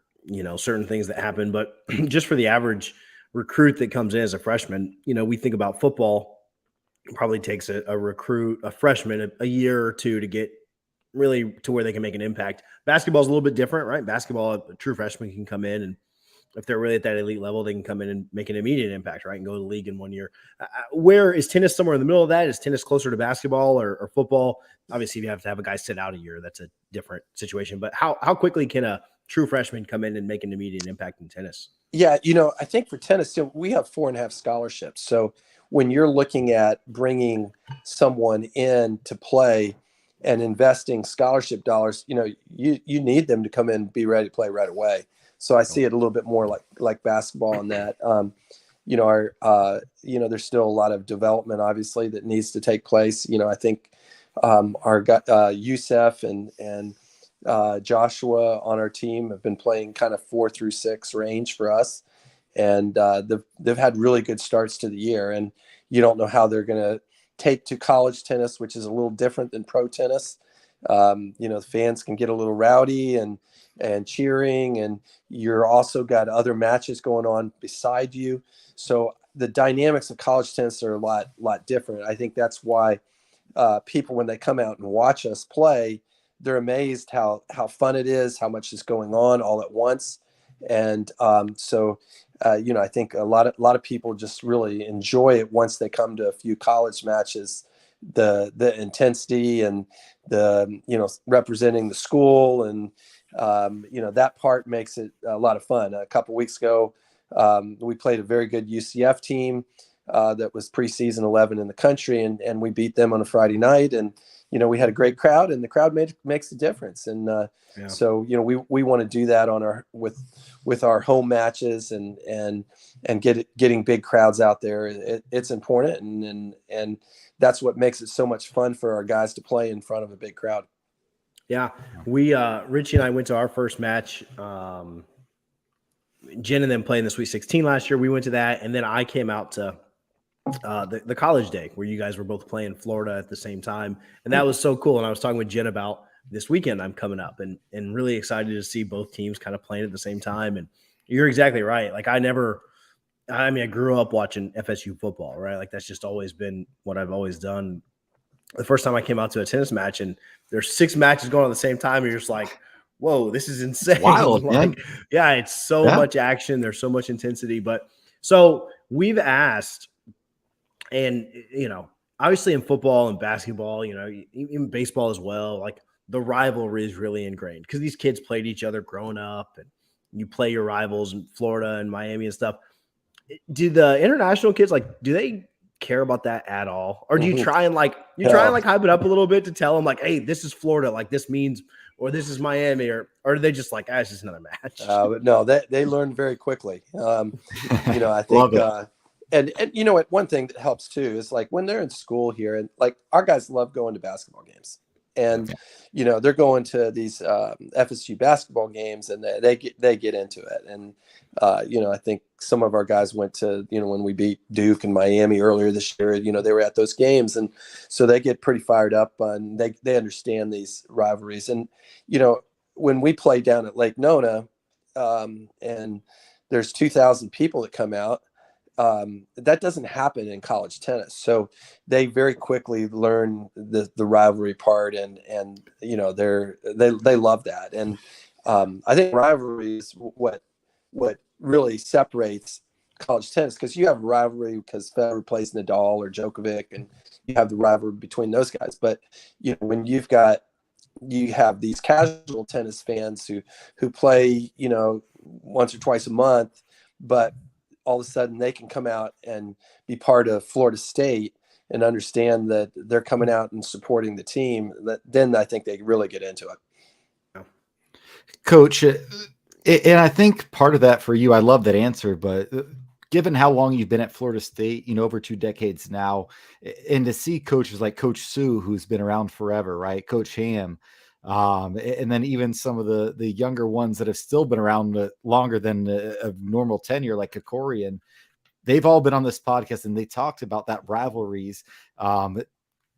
certain things that happen, but just for the average recruit that comes in as a freshman, we think about football. It probably takes a freshman a year or two to get really to where they can make an impact. Basketball is a little bit different, right? Basketball, a true freshman can come in, and if they're really at that elite level, they can come in and make an immediate impact, right? And go to the league in 1 year. Where is tennis somewhere in the middle of that? Is tennis closer to basketball or football? Obviously, you have to have a guy sit out a year. That's a different situation. But how quickly can a true freshman come in and make an immediate impact in tennis? Yeah, I think for tennis, we have 4.5 scholarships. So when you're looking at bringing someone in to play and investing scholarship dollars, you need them to come in and be ready to play right away. So I see it a little bit more like basketball in that, there's still a lot of development, obviously, that needs to take place. I think our Youssef and Joshua on our team have been playing kind of 4 through 6 range for us. And they've had really good starts to the year. And you don't know how they're going to take to college tennis, which is a little different than pro tennis. The fans can get a little rowdy and cheering, and you're also got other matches going on beside you. So the dynamics of college tennis are a lot different. I think that's why people, when they come out and watch us play, they're amazed how fun it is, how much is going on all at once. And I think a lot of people just really enjoy it once they come to a few college matches, the intensity and the representing the school, and that part makes it a lot of fun. A couple weeks ago, we played a very good UCF team that was preseason 11 in the country, and we beat them on a Friday night, and we had a great crowd, and the crowd makes a difference. And so we want to do that on with our home matches, and getting big crowds out there. It's important, and that's what makes it so much fun for our guys to play in front of a big crowd. Yeah, we Richie and I went to our first match. Jen and them playing the Sweet 16 last year. We went to that, and then I came out to the college day where you guys were both playing Florida at the same time, and that was so cool. And I was talking with Jen about this weekend I'm coming up, and really excited to see both teams kind of playing at the same time. And you're exactly right. Like I grew up watching FSU football, right? Like that's just always been what I've always done. The first time I came out to a tennis match, and there's 6 matches going on at the same time, and you're just like, whoa, this is insane. Wild, like, yeah, it's so much action. There's so much intensity. But so we've asked, and obviously in football and basketball, even baseball as well, like the rivalry is really ingrained because these kids played each other growing up, and you play your rivals in Florida and Miami and stuff. Do the international kids, do they care about that at all? Or do you try and hype it up a little bit to tell them like, hey, this is Florida, like this means, or this is Miami, or are they just like, it's just another match? No, they learn very quickly. I think, and one thing that helps too is like when they're in school here, and like our guys love going to basketball games, and they're going to these FSU basketball games, and they get into it. And I think some of our guys went to when we beat Duke and Miami earlier this year, they were at those games, and so they get pretty fired up, and they understand these rivalries. And when we play down at Lake Nona, and there's 2,000 people that come out, that doesn't happen in college tennis. So they very quickly learn the rivalry part, and they love that. And I think rivalry is what really separates college tennis, because you have rivalry because Federer plays Nadal or Djokovic, and you have the rivalry between those guys. But when you have these casual tennis fans who play once or twice a month, but all of a sudden they can come out and be part of Florida State and understand that they're coming out and supporting the team, then I think they really get into it. Coach, and I think part of that for you, I love that answer, but given how long you've been at Florida State, over 2 decades now, and to see coaches like Coach Sue, who's been around forever, right? Coach Ham, and then even some of the younger ones that have still been around longer than a normal tenure, like Kokorian, they've all been on this podcast and they talked about that rivalries.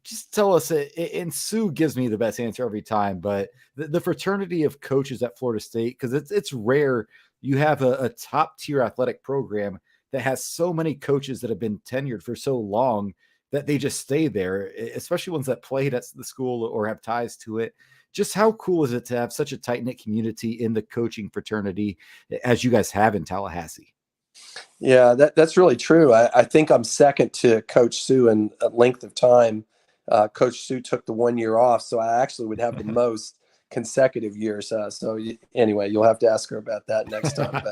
Just tell us, and Sue gives me the best answer every time, but the fraternity of coaches at Florida State, because it's rare you have a top tier athletic program that has so many coaches that have been tenured for so long that they just stay there, especially ones that played at the school or have ties to it. Just how cool is it to have such a tight-knit community in the coaching fraternity as you guys have in Tallahassee? Yeah, that's really true. I think I'm second to Coach Sue in a length of time. Coach Sue took the 1 year off, so I actually would have the most consecutive years. Anyway, you'll have to ask her about that next time.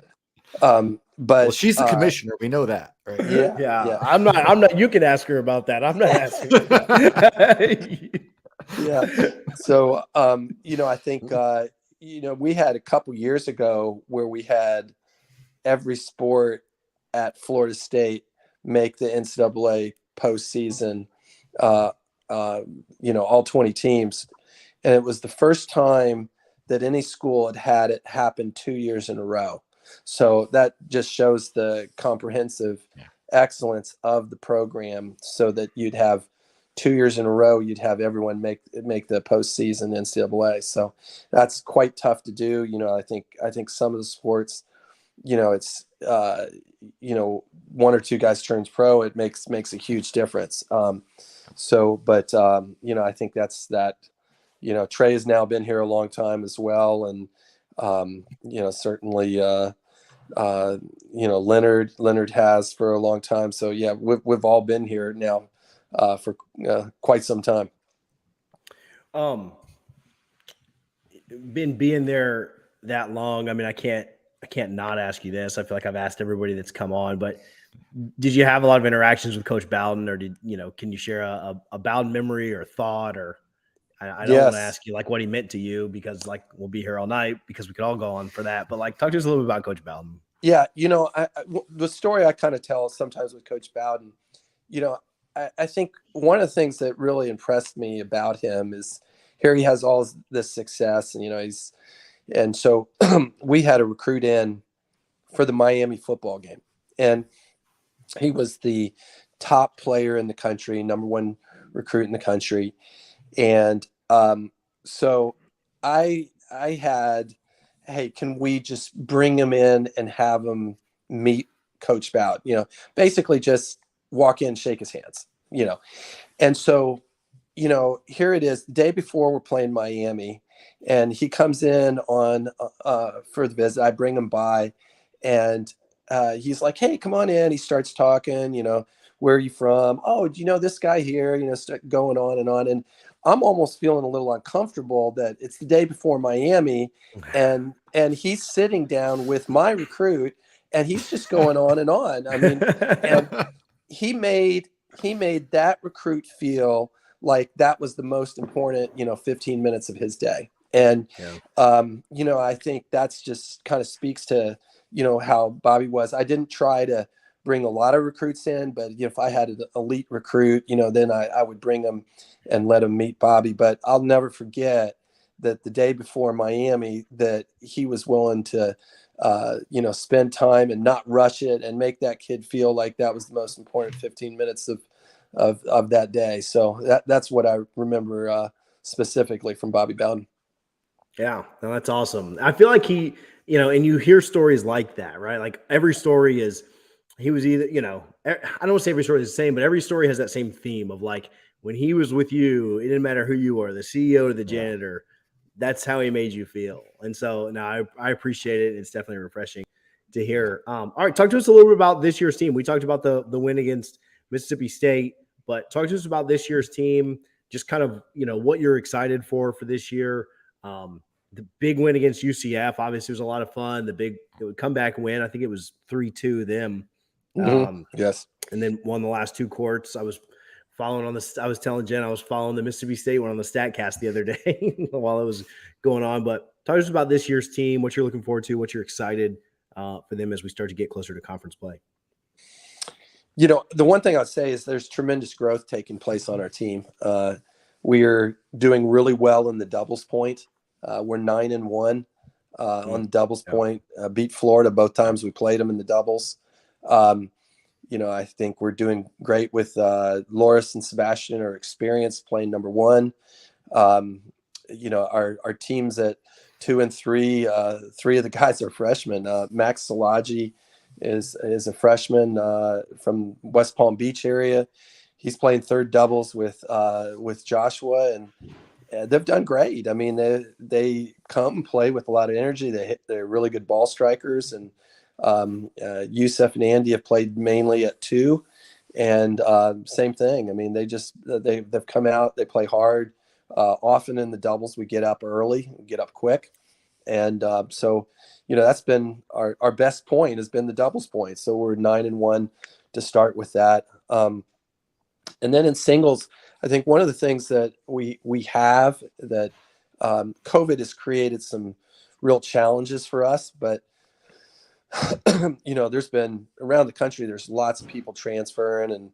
But well, she's the commissioner. We know that, right? Yeah. I'm not. You can ask her about that. I'm not asking. Yeah. So, I think, we had a couple years ago where we had every sport at Florida State make the NCAA postseason, all 20 teams. And it was the first time that any school had it happen 2 years in a row. So that just shows the comprehensive excellence of the program, so that you'd have 2 years in a row, you'd have everyone make the postseason NCAA. So that's quite tough to do. I think some of the sports, it's, one or two guys turns pro, it makes a huge difference. I think that's that. Trey has now been here a long time as well. And, certainly, Leonard has for a long time. So yeah, we've all been here now for quite some time. Being there that long, I mean, I can't not ask you this. I feel like I've asked everybody that's come on, but did you have a lot of interactions with Coach Bowden, or can you share a Bowden memory or thought? Or I don't want to ask you like what he meant to you, because like we'll be here all night because we could all go on for that. But like, talk to us a little bit about Coach Bowden. Yeah, the story I kind of tell sometimes with Coach Bowden, I think one of the things that really impressed me about him is here he has all this success, and so we had a recruit in for the Miami football game, and he was the top player in the country, number one recruit in the country. And so I had, hey, can we just bring him in and have him meet Coach Bowden? Basically just walk in, shake his hands, And so, here it is, the day before we're playing Miami, and he comes in on for the visit. I bring him by, and he's like, hey, come on in. He starts talking, where are you from? Oh, do you know this guy here? Start going on. And I'm almost feeling a little uncomfortable that it's the day before Miami, and he's sitting down with my recruit, and he's just going on and on. I mean, and he made that recruit feel like that was the most important, 15 minutes of his day. And, I think that's just kind of speaks to, how Bobby was. I didn't try to bring a lot of recruits in, but if I had an elite recruit, then I would bring them and let him meet Bobby. But I'll never forget that the day before Miami, that he was willing to, spend time and not rush it and make that kid feel like that was the most important 15 minutes of that day. So that's what I remember specifically from Bobby Bowden. Yeah, no, that's awesome. I feel like he, and you hear stories like that, right? Like every story is, he was either, I don't want to say every story is the same, but every story has that same theme of like, when he was with you, it didn't matter who you were, the CEO or the janitor, that's how he made you feel. And so now I appreciate it. It's definitely refreshing to hear. All right, talk to us a little bit about this year's team. We talked about the win against Mississippi State, but talk to us about this year's team, just kind of, what you're excited for this year. The big win against UCF, obviously, was a lot of fun. The big comeback win, I think it was 3-2 them. Yes. And then won the last 2 courts. I was telling Jen I was following the Mississippi State one on the StatCast the other day while it was going on. But talk to us about this year's team, what you're looking forward to, what you're excited for them as we start to get closer to conference play. You know, the one thing I'd say is there's tremendous growth taking place on our team. We are doing really well in the doubles point. We're 9-1 on the doubles point. Beat Florida both times we played them in the doubles. You know, I think we're doing great with Loris and Sebastian are experienced playing number 1. You know, our teams at 2 and 3, 3 of the guys are freshmen. Max Salaji is a freshman from West Palm Beach area. He's playing third doubles with Joshua, and they've done great. I mean, they come and play with a lot of energy. They're really good ball strikers, and Youssef and Andy have played mainly at 2, and same thing. I mean, they've come out, they play hard. Often in the doubles, we get up early, we get up quick, and so you know that's been our best point has been the doubles point. So we're 9-1 to start with that. And then in singles, I think one of the things that we have that COVID has created some real challenges for us, but you know, there's been around the country, there's lots of people transferring, and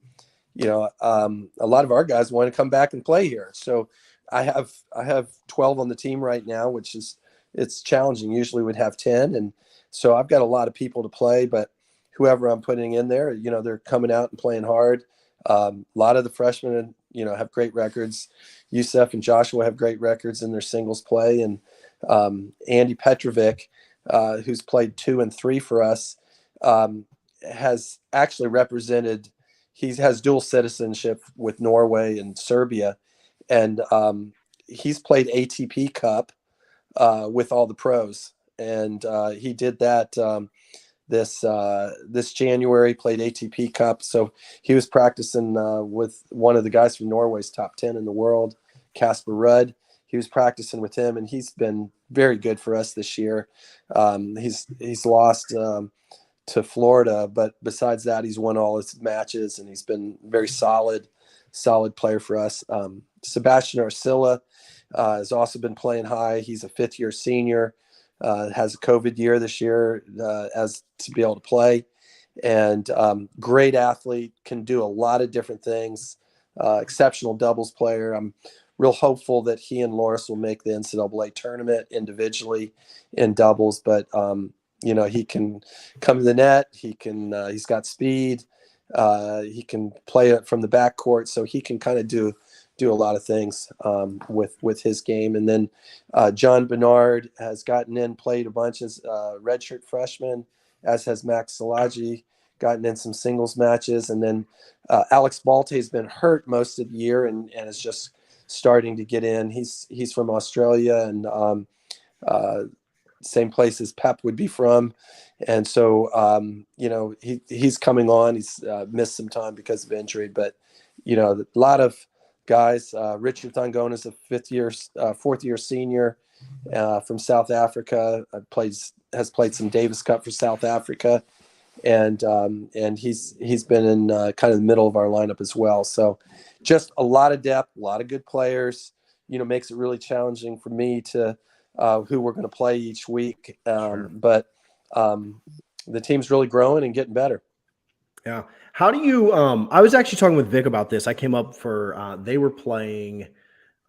you know, a lot of our guys want to come back and play here. So I have 12 on the team right now, which is it's challenging. Usually we'd have 10, and so I've got a lot of people to play, but whoever I'm putting in there, you know, they're coming out and playing hard. A lot of the freshmen, you know, have great records. Youssef and Joshua have great records in their singles play, and Andy Petrovic, who's played 2 and 3 for us, has actually represented. He has dual citizenship with Norway and Serbia, and he's played ATP Cup with all the pros, and he did that this January, played ATP Cup. So he was practicing with one of the guys from Norway's top 10 in the world, Casper Rudd. He was practicing with him, and he's been very good for us this year. He's lost to Florida, but besides that, he's won all his matches, and he's been very solid player for us. Sebastian Arcilla has also been playing high. He's a 5th-year senior. Has a COVID year this year as to be able to play, and great athlete, can do a lot of different things. Exceptional doubles player. I'm real hopeful that he and Loris will make the NCAA tournament individually in doubles, but you know, he can come to the net. He's got speed. He can play it from the backcourt, so he can kind of do a lot of things with his game. And then John Bernard has gotten in, played a bunch as redshirt freshman, as has Max Salaji, gotten in some singles matches. And then Alex Balte has been hurt most of the year and is just starting to get in. He's from Australia, and same place as Pep would be from. And so, you know, he's coming on. He's missed some time because of injury, but, you know, a lot of guys. Richie Thangona is a 4th-year senior from South Africa. Has played some Davis Cup for South Africa, and he's been in kind of the middle of our lineup as well. So just a lot of depth, a lot of good players. You know, makes it really challenging for me to who we're going to play each week. Sure. But the team's really growing and getting better. Yeah. How do you I was actually talking with Vic about this. I came up for they were playing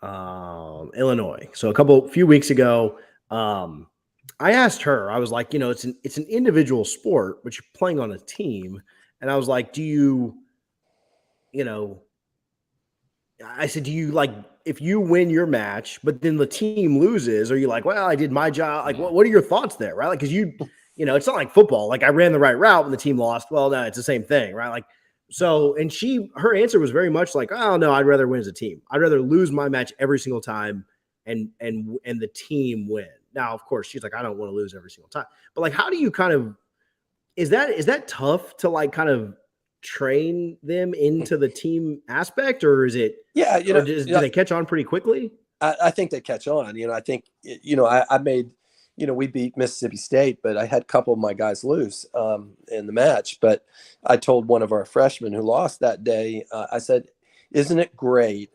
Illinois. So a few weeks ago, I asked her, I was like, you know, it's an individual sport, but you're playing on a team. And I was like, do you know, I said, do you like, if you win your match, but then the team loses, are you like, well, I did my job? Like, what are your thoughts there? Right. Like, cause you know, it's not like football. Like I ran the right route when the team lost. Well, no, it's the same thing. Right. Like, so, and her answer was very much like, oh no, I'd rather win as a team. I'd rather lose my match every single time and the team win. Now, of course, she's like, I don't want to lose every single time. But like, how do you kind of, is that tough to like kind of train them into the team aspect, or is it? Yeah, do they catch on pretty quickly? I think they catch on. You know, I think, you know, I made, we beat Mississippi State, but I had a couple of my guys lose in the match. But I told one of our freshmen who lost that day, I said, isn't it great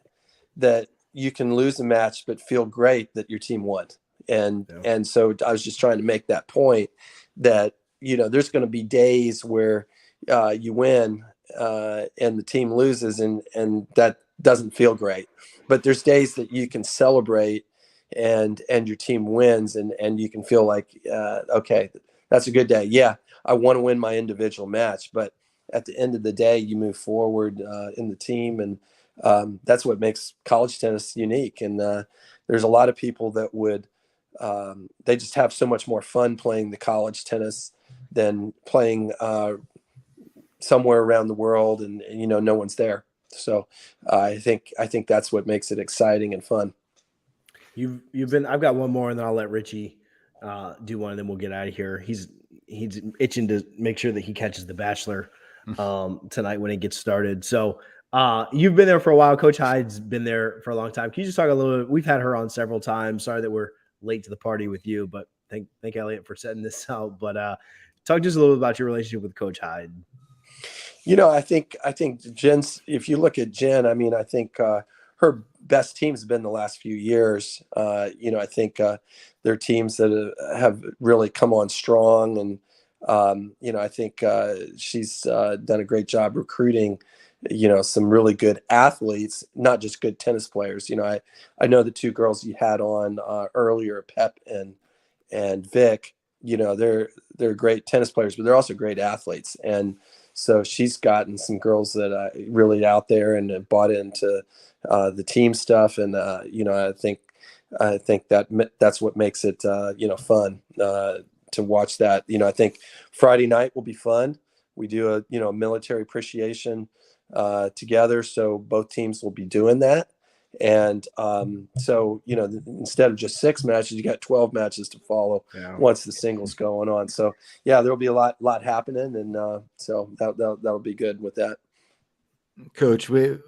that you can lose a match but feel great that your team won? And so I was just trying to make that point that, there's going to be days where you win and the team loses, and that doesn't feel great. But there's days that you can celebrate and your team wins, and you can feel like, okay, that's a good day. Yeah, I want to win my individual match, but at the end of the day, you move forward in the team, and that's what makes college tennis unique. And there's a lot of people that would they just have so much more fun playing the college tennis than playing somewhere around the world, and no one's there. So I think that's what makes it exciting and fun. I've got one more, and then I'll let Richie do one, and then we'll get out of here. He's itching to make sure that he catches The Bachelor tonight when it gets started. So you've been there for a while. Coach Hyde's been there for a long time. Can you just talk a little bit? We've had her on several times. Sorry that we're late to the party with you, but thank Elliot for setting this out. But talk just a little bit about your relationship with Coach Hyde. I think Jen's, if you look at Jen, I mean, I think her best teams have been the last few years. I think they're teams that have really come on strong. And, I think she's done a great job recruiting, some really good athletes, not just good tennis players. I know the two girls you had on earlier, Pep and Vic, they're great tennis players, but they're also great athletes. And so she's gotten some girls that are really out there and have bought into the team stuff. And, I think that's what makes it, fun to watch that. I think Friday night will be fun. We do a military appreciation together. So both teams will be doing that. And so, instead of just 6 matches, you got 12 matches to follow once the singles going on. So, yeah, there'll be a lot happening. And so that'll be good with that. Coach, we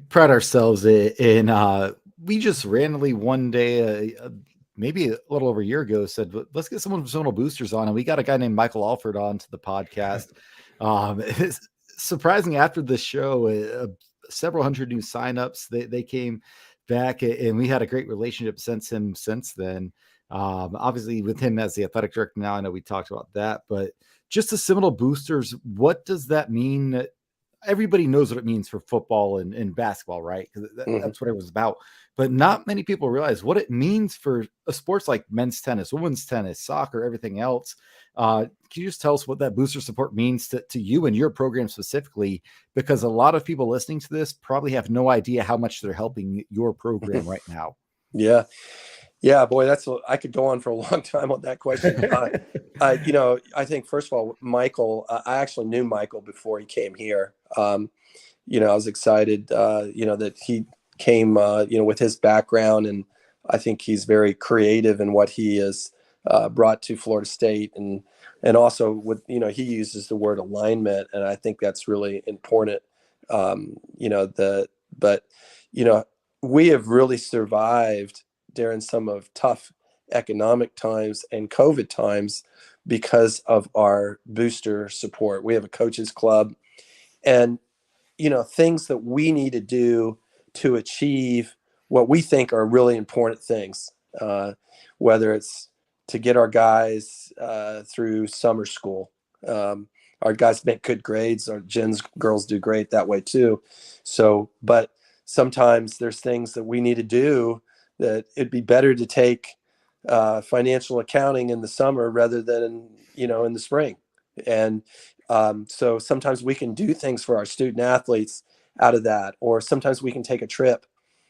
pride ourselves in we just randomly one day, maybe a little over a year ago, said, let's get someone from Zonal Boosters on. And we got a guy named Michael Alford on to the podcast. It's surprising, after the show, several hundred new signups. They came back, and we had a great relationship since then. Obviously with him as the athletic director now, I know we talked about that, but just the Seminole Boosters, what does that mean? Everybody knows what it means for football and basketball, right? Because that's what it was about. But not many people realize what it means for a sports like men's tennis, women's tennis, soccer, everything else. Can you just tell us what that booster support means to you and your program specifically? Because a lot of people listening to this probably have no idea how much they're helping your program right now. Yeah, boy, I could go on for a long time on that question. I think, first of all, Michael, I actually knew Michael before he came here. I was excited, that he came, with his background, and I think he's very creative in what he has brought to Florida State, and also with, he uses the word alignment, and I think that's really important. We have really survived during some of tough economic times and COVID times because of our booster support. We have a coaches club, and, things that we need to do to achieve what we think are really important things, whether it's to get our guys through summer school. Our guys make good grades. Our Jen's girls do great that way too. So, but sometimes there's things that we need to do that it'd be better to take financial accounting in the summer rather than in the spring. And so sometimes we can do things for our student athletes out of that, or sometimes we can take a trip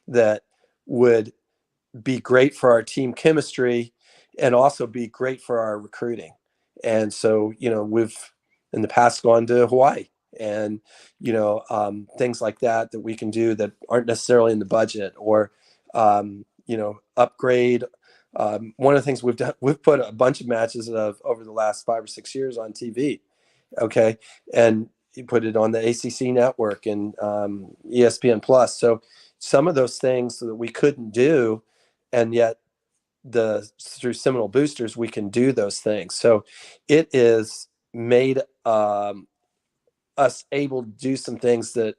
that would be great for our team chemistry and also be great for our recruiting. And so, we've in the past gone to Hawaii, and, things like that we can do that aren't necessarily in the budget, or, upgrade. One of the things we've done, we've put a bunch of matches over the last 5 or 6 years on TV. Okay. And you put it on the ACC network and ESPN Plus. So some of those things that we couldn't do, and yet through Seminole Boosters, we can do those things. So it is made us able to do some things that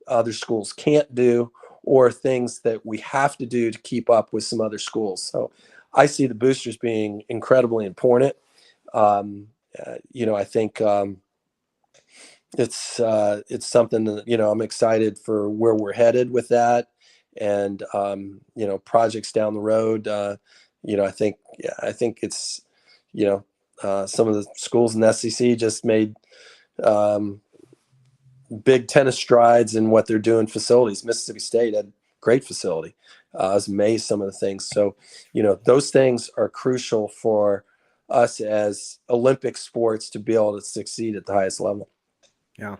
other schools can't do, or things that we have to do to keep up with some other schools. So I see the boosters being incredibly important. I think it's something that, I'm excited for where we're headed with that, and projects down the road. I think it's, some of the schools in the SEC just made big tennis strides in what they're doing facilities. Mississippi State had great facility. I was amazed some of the things. So, those things are crucial for us as Olympic sports to be able to succeed at the highest level. Yeah.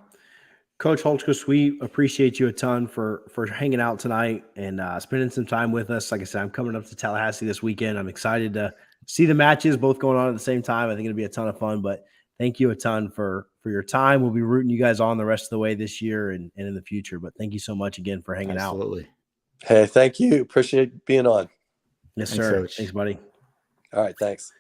Coach Hultquist, we appreciate you a ton for hanging out tonight and spending some time with us. Like I said, I'm coming up to Tallahassee this weekend. I'm excited to see the matches both going on at the same time. I think it'll be a ton of fun, but thank you a ton for your time. We'll be rooting you guys on the rest of the way this year and in the future, but thank you so much again for hanging out. Absolutely. Hey, thank you. Appreciate being on. Yes, Thanks, sir. Coach. Thanks, buddy. All right. Thanks.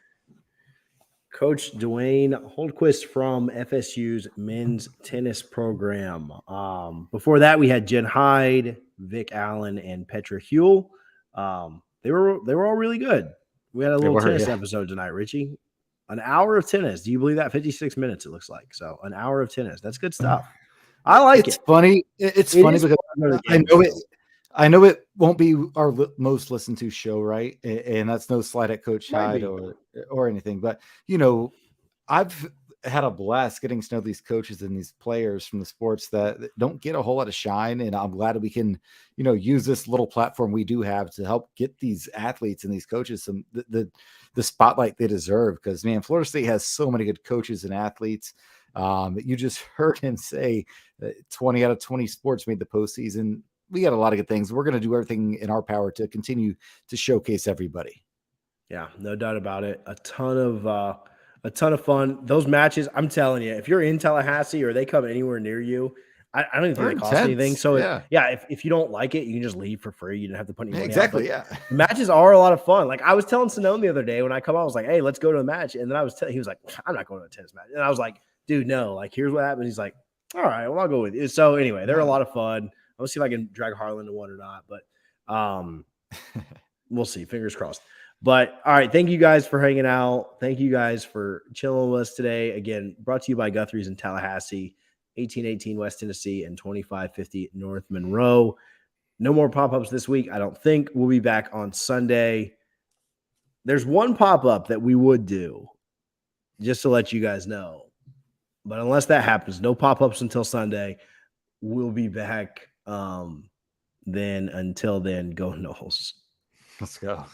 Coach Dwayne Holdquist from FSU's men's tennis program. Before that, we had Jen Hyde, Vic Allen, and Petra Huell. They were all really good. We had a little tennis episode tonight, Richie. An hour of tennis. Do you believe that? 56 minutes, it looks like. So an hour of tennis. That's good stuff. I like it. Funny. It's funny because I know it won't be our most listened to show, right? And that's no slight at Coach Hyde or anything. But, I've had a blast getting to know these coaches and these players from the sports that don't get a whole lot of shine. And I'm glad that we can, use this little platform we do have to help get these athletes and these coaches some the spotlight they deserve. Because, man, Florida State has so many good coaches and athletes. You just heard him say that 20 out of 20 sports made the postseason. We got a lot of good things. We're going to do everything in our power to continue to showcase everybody. Yeah, no doubt about it. A ton of fun. Those matches, I'm telling you, if you're in Tallahassee or they come anywhere near you, I don't even think they cost anything. So if you don't like it, you can just leave for free. You don't have to put any money out. Yeah. The matches are a lot of fun. Like I was telling Sinone the other day when I come out, I was like, hey, let's go to the match. And then he was like, I'm not going to a tennis match. And I was like, dude, no, like here's what happened. He's like, all right, well, I'll go with you. So anyway, they're a lot of fun. I'll see if I can drag Harlan to one or not, but we'll see. Fingers crossed. But all right, thank you guys for hanging out. Thank you guys for chilling with us today. Again, brought to you by Guthrie's in Tallahassee, 1818 West Tennessee, and 2550 North Monroe. No more pop-ups this week, I don't think. We'll be back on Sunday. There's one pop-up that we would do, just to let you guys know. But unless that happens, no pop-ups until Sunday. We'll be back then. Until then, go Noles. Let's go.